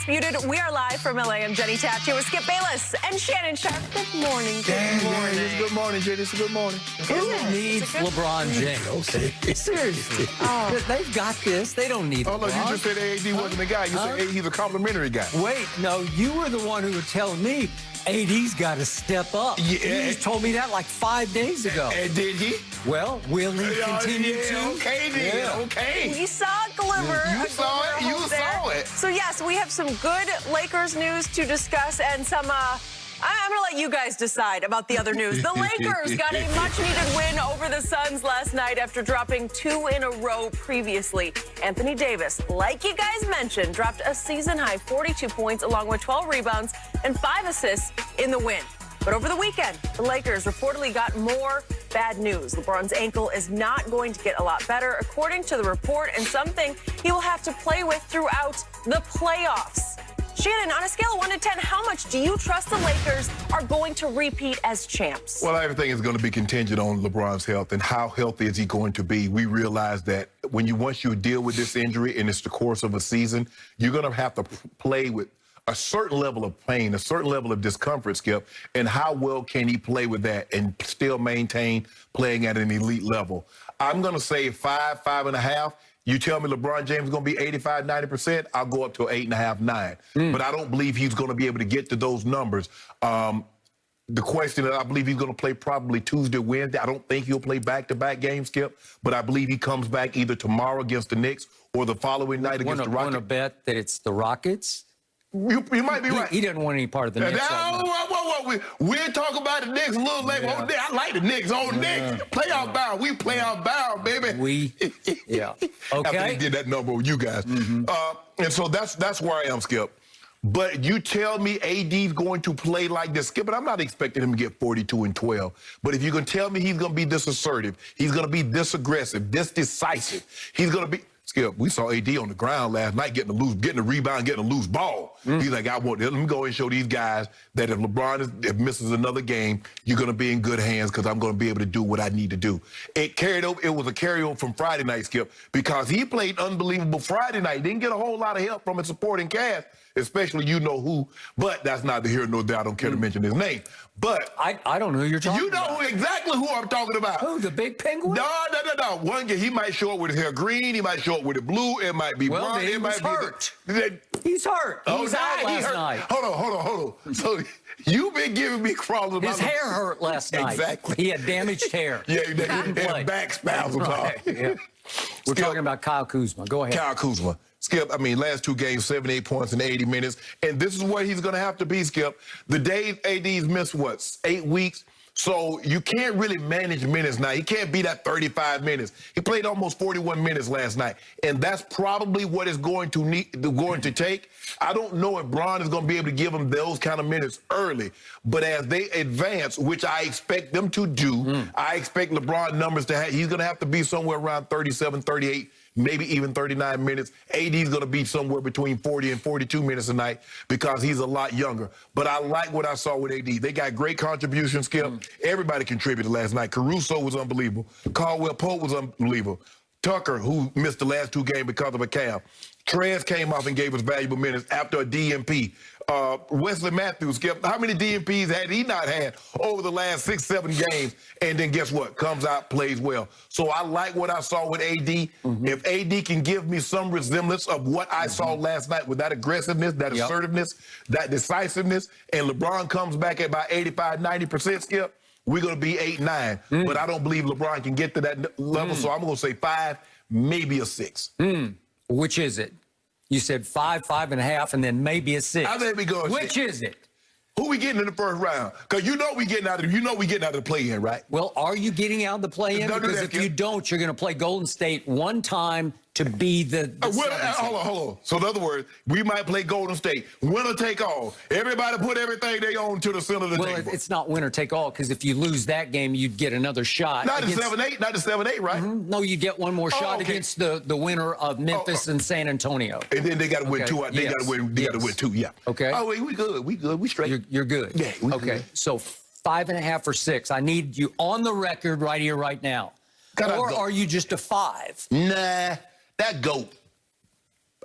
Undisputed. We are live from LA. I'm Jenny Tapia with Skip Bayless and Shannon Sharp. Good morning. Good morning. It's good morning, Jenny. It's a good morning. Who needs LeBron James? Okay. Seriously. They've got this. They don't need Oh, no, LeBron. you just said AD wasn't the guy. You said AD, he's a complimentary guy. Wait, no, you were the one who was telling me AD's got to step up. Yeah. You just told me that like 5 days ago. And did he? Well, will he continue to? Okay, then. Yeah. Okay. You saw a glimmer. You a saw glimmer it. You hope there. saw it. So, yes, we have some good Lakers news to discuss and some, I'm going to let you guys decide about the other news. The Lakers got a much-needed win over the Suns last night after dropping 2 in a row previously. Anthony Davis, like you guys mentioned, dropped a season-high 42 points along with 12 rebounds and 5 assists in the win. But over the weekend, the Lakers reportedly got more bad news. LeBron's ankle is not going to get a lot better, according to the report, and something he will have to play with throughout the playoffs. Shannon, on a scale of 1 to 10, how much do you trust the Lakers are going to repeat as champs? Well, everything is going to be contingent on LeBron's health and how healthy is he going to be. We realize that once you deal with this injury and it's the course of a season, you're going to have to play with a certain level of pain, a certain level of discomfort, Skip, and how well can he play with that and still maintain playing at an elite level? I'm going to say 5, 5.5. You tell me LeBron James is going to be 85, 90%, I'll go up to 8.5, 9. But I don't believe he's going to be able to get to those numbers. The question is, I believe he's going to play probably Tuesday, Wednesday. I don't think he'll play back-to-back games, Skip, but I believe he comes back either tomorrow against the Knicks or the following night against the Rockets. Want to bet that it's the Rockets? You might be right. He doesn't want any part of the Knicks. We'll talk about the Knicks a little later. Yeah. I like the Knicks. Knicks. Playoff bound. We playoff bound, baby. Yeah. After Okay. he did that number with you guys. And so that's where I am, Skip. But you tell me AD's going to play like this, Skip, and I'm not expecting him to get 42 and 12. But if you can tell me he's going to be this assertive, he's going to be this aggressive, this decisive, he's going to be... Skip, we saw AD on the ground last night getting a rebound, getting a loose ball. He's like, let me go and show these guys that if LeBron misses another game, you're going to be in good hands because I'm going to be able to do what I need to do. It carried over. It was a carryover from Friday night, Skip, because he played unbelievable Friday night. Didn't get a whole lot of help from his supporting cast, especially you know who. But that's neither here nor there. I don't care to mention his name. But I don't know who you're talking about. You know exactly who I'm talking about. Who, the big penguin? No. One game, he might show up with his hair green. He might show up with it blue. It might be Well, brown. then he It was might hurt. be He's hurt. He was out last night. Hold on. So you've been giving me crawling about His hair hurt last night. Exactly. He had damaged hair. Yeah, he had back spasms. Right. Yeah. We're talking about Kyle Kuzma. Go ahead. Kyle Kuzma. Skip, last 2 games, 78 points in 80 minutes. And this is where he's going to have to be, Skip. The days AD's missed, 8 weeks? So you can't really manage minutes now. He can't be that 35 minutes. He played almost 41 minutes last night. And that's probably what it's going to take. I don't know if Bron is going to be able to give him those kind of minutes early. But as they advance, which I expect them to do, I expect LeBron numbers to he's going to have to be somewhere around 37, 38, maybe even 39 minutes. AD's going to be somewhere between 40 and 42 minutes a night because he's a lot younger. But I like what I saw with AD. They got great contributions, Skip. Everybody contributed last night. Caruso was unbelievable. Caldwell Pope was unbelievable. Tucker, who missed the last 2 games because of a calf. Trez came off and gave us valuable minutes after a DNP. Wesley Matthews, Skip, how many DNPs had he not had over the last 6, 7 games? And then guess what? Comes out, plays well. So I like what I saw with AD. If AD can give me some resemblance of what I saw last night with that aggressiveness, that assertiveness, that decisiveness, and LeBron comes back at about 85, 90%, Skip, we're going to be 8, 9. But I don't believe LeBron can get to that level, so I'm going to say 5, maybe a 6. Which is it? You said 5, 5.5, and then maybe a 6. I may be going Which 6. is it? Who we getting in the first round? Because you know we getting out of the play-in, right? Well, are you getting out of the play-in? Don't do Because that, if Skip. you don't, you're going to play Golden State one time to be the hold on. So in other words, we might play Golden State. Winner take all. Everybody put everything they own to the center of the table. Well, it's not winner take all, because if you lose that game, you'd get another shot. Not the 7-8, right? No, you get one more shot against the winner of Memphis and San Antonio. And then they got to win 2. They got to win. They got to win 2. Yeah. Okay. Oh, we good. We good. We straight. You're good. Yeah. We okay. Good. So 5.5 or 6. I need you on the record right here, right now. Or are you just a 5? Nah, that GOAT.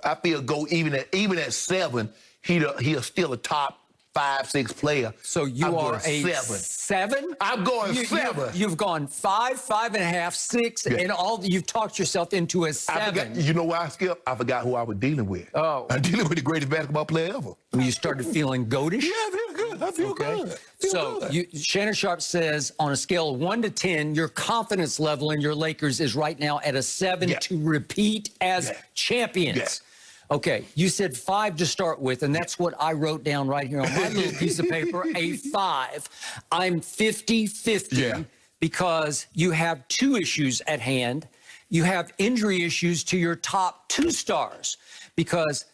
I feel GOAT even at 7. he's still a top 5, 6 player. So you are a 7? I'm going 7. You've gone 5, 5.5, 6, and all. You've talked yourself into a 7. You know why, Skip? I forgot who I was dealing with. Oh. I'm dealing with the greatest basketball player ever. You started feeling goatish? Yeah, I feel good. I feel good. So Shannon Sharp says on a scale of 1 to 10, your confidence level in your Lakers is right now at a 7 to repeat as champions. Yeah. Okay, you said 5 to start with, and that's what I wrote down right here on my little piece of paper, a 5. I'm 50-50 because you have 2 issues at hand. You have injury issues to your top 2 stars because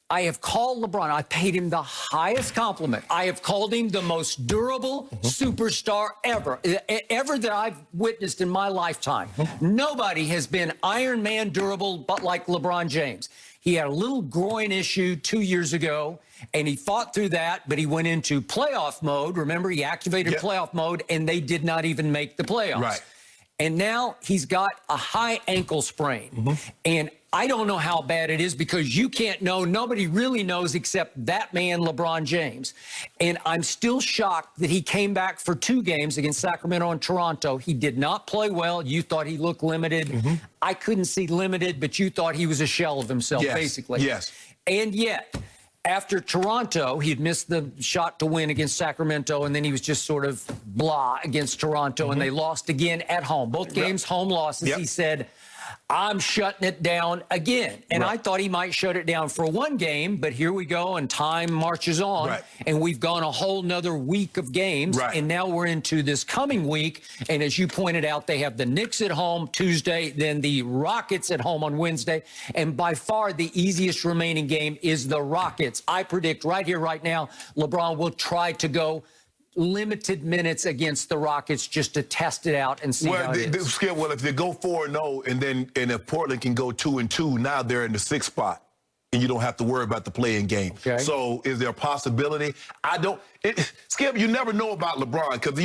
I have called LeBron. I paid him the highest compliment. I have called him the most durable superstar ever that I've witnessed in my lifetime. Nobody has been Iron Man durable but like LeBron James. He had a little groin issue 2 years ago, and he fought through that, but he went into playoff mode. Remember, he activated playoff mode, and they did not even make the playoffs. Right. And now he's got a high ankle sprain. And I don't know how bad it is because you can't know. Nobody really knows except that man, LeBron James. And I'm still shocked that he came back for 2 games against Sacramento and Toronto. He did not play well. You thought he looked limited. I couldn't see limited, but you thought he was a shell of himself, basically. Yes. And yet, after Toronto, he'd missed the shot to win against Sacramento, and then he was just sort of blah against Toronto, and they lost again at home. Both games, home losses. He said, I'm shutting it down again. And I thought he might shut it down for 1 game, but here we go, and time marches on, and we've gone a whole nother week of games, and now we're into this coming week, and as you pointed out, they have the Knicks at home Tuesday, then the Rockets at home on Wednesday, and by far the easiest remaining game is the Rockets. I predict right here, right now, LeBron will try to go limited minutes against the Rockets just to test it out and see how it is. Skip, well, if they go 4-0 and if Portland can go 2-2, now they're in the 6th spot, and you don't have to worry about the play-in game. So is there a possibility? Skip, you never know about LeBron because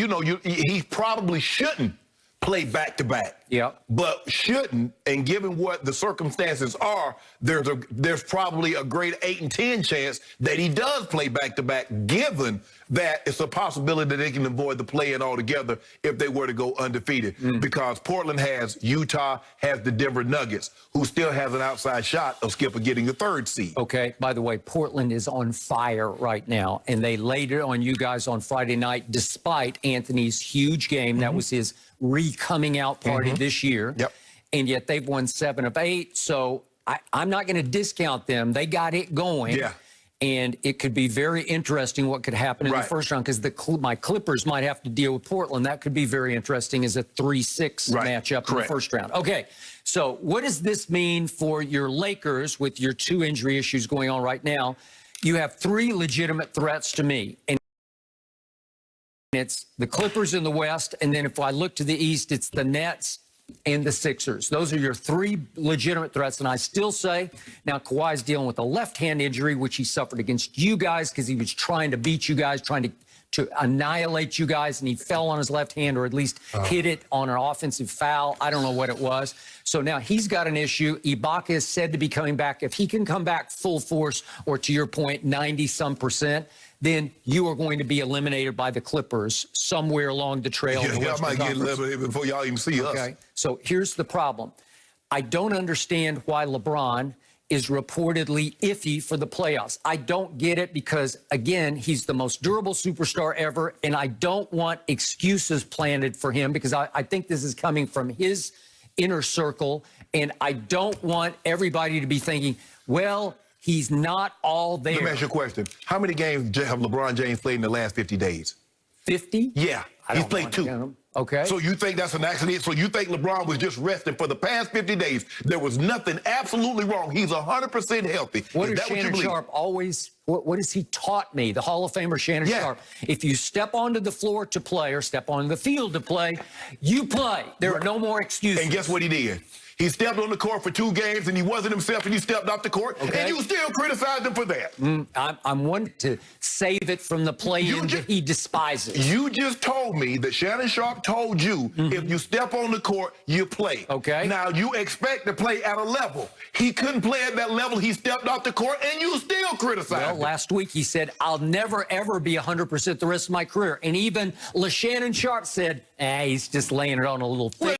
he probably shouldn't play back-to-back. But shouldn't, and given what the circumstances are, there's probably a great 8 and 10 chance that he does play back-to-back, given that it's a possibility that they can avoid the play-in altogether if they were to go undefeated. Because Portland has Utah, has the Denver Nuggets, who still has an outside shot of Skipper getting the 3rd seed. Okay, by the way, Portland is on fire right now, and they laid it on you guys on Friday night, despite Anthony's huge game. That was his re-coming out party this year. And yet they've won 7 of 8. So I'm not going to discount them. They got it going. And it could be very interesting what could happen in the first round because my Clippers might have to deal with Portland. That could be very interesting as a 3-6 matchup in the first round. Okay, so what does this mean for your Lakers with your 2 injury issues going on right now? You have 3 legitimate threats to me. And it's the Clippers in the West, and then if I look to the East, it's the Nets and the Sixers. Those are your 3 legitimate threats, and I still say, now Kawhi's dealing with a left-hand injury, which he suffered against you guys because he was trying to beat you guys, trying to annihilate you guys, and he fell on his left hand or at least hit it on an offensive foul. I don't know what it was. So now he's got an issue. Ibaka is said to be coming back. If he can come back full force, or to your point, 90-some%, then you are going to be eliminated by the Clippers somewhere along the trail. Y'all might get eliminated before y'all even see us. So here's the problem. I don't understand why LeBron is reportedly iffy for the playoffs. I don't get it because, again, he's the most durable superstar ever, and I don't want excuses planted for him because I think this is coming from his inner circle, and I don't want everybody to be thinking, well, he's not all there. Let me ask you a question. How many games have LeBron James played in the last 50 days? 50? Yeah, he's played 2. Okay. So you think that's an accident? So you think LeBron was just resting for the past 50 days? There was nothing absolutely wrong. He's 100% healthy. What does Shannon Sharp always, what has he taught me? The Hall of Famer Shannon Sharp. If you step onto the floor to play or step onto the field to play, you play. There are no more excuses. And guess what he did? He stepped on the court for 2 games, and he wasn't himself, and he stepped off the court, and you still criticized him for that. I'm one to save it from the play-in that he despises. You just told me that Shannon Sharp told you if you step on the court, you play. Okay. Now, you expect to play at a level. He couldn't play at that level. He stepped off the court, and you still criticized Well, him. last week he said, I'll never, ever be 100% the rest of my career. And even Shannon Sharp said, he's just laying it on a little thick.